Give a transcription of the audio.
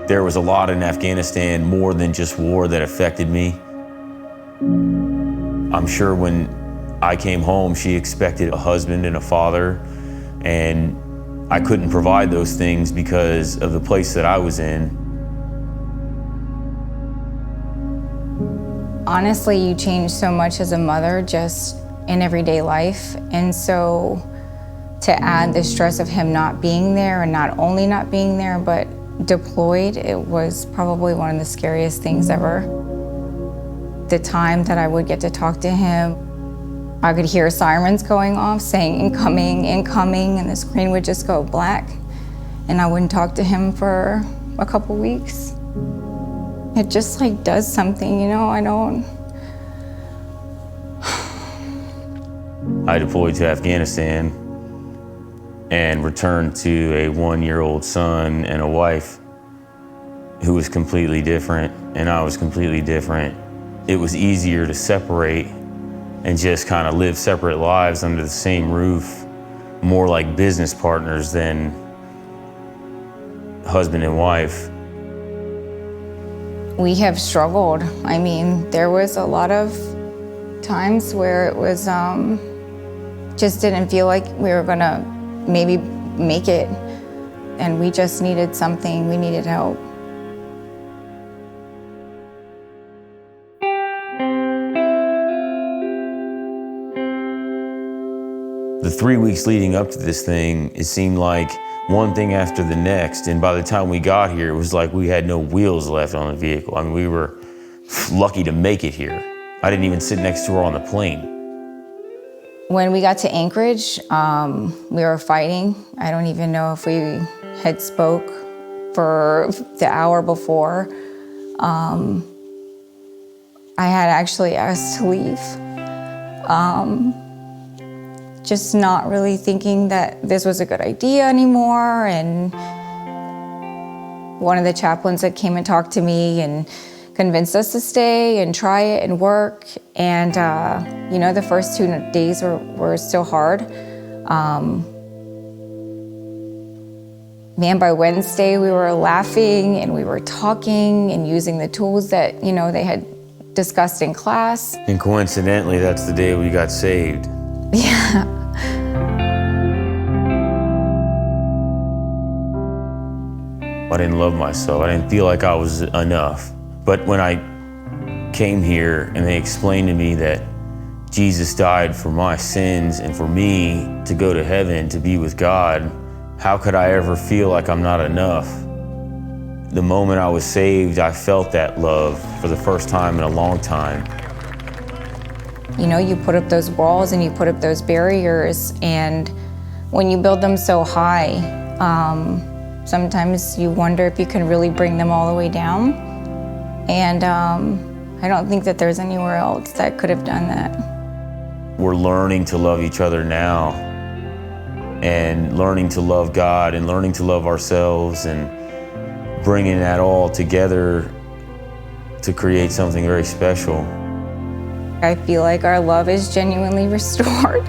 There was a lot in Afghanistan, more than just war, that affected me. I'm sure when I came home, she expected a husband and a father, and I couldn't provide those things because of the place that I was in. Honestly, you change so much as a mother just in everyday life, and so to add the stress of him not being there, and not only not being there, but deployed, it was probably one of the scariest things ever. The time that I would get to talk to him, I could hear sirens going off saying incoming, incoming, and the screen would just go black, and I wouldn't talk to him for a couple weeks. It just like does something, you know, I deployed to Afghanistan and returned to a 1-year-old son and a wife who was completely different, and I was completely different. It was easier to separate and just kind of live separate lives under the same roof, more like business partners than husband and wife. We have struggled. I mean, there was a lot of times where it was just didn't feel like we were gonna maybe make it, and we just needed something, we needed help. The 3 weeks leading up to this thing, it seemed like one thing after the next, and by the time we got here, it was like we had no wheels left on the vehicle. I mean, we were lucky to make it here. I didn't even sit next to her on the plane. When we got to Anchorage, we were fighting. I don't even know if we had spoke for the hour before. I had actually asked to leave. Just not really thinking that this was a good idea anymore. And one of the chaplains that came and talked to me and convinced us to stay and try it and work. And you know, the first 2 days were still hard. Man, by Wednesday we were laughing and we were talking and using the tools that, you know, they had discussed in class. And coincidentally, that's the day we got saved. Yeah. I didn't love myself. I didn't feel like I was enough. But when I came here and they explained to me that Jesus died for my sins and for me to go to heaven, to be with God, how could I ever feel like I'm not enough? The moment I was saved, I felt that love for the first time in a long time. You know, you put up those walls and you put up those barriers, and when you build them so high, sometimes you wonder if you can really bring them all the way down. And I don't think that there's anywhere else that could have done that. We're learning to love each other now, and learning to love God, and learning to love ourselves, and bringing that all together to create something very special. I feel like our love is genuinely restored.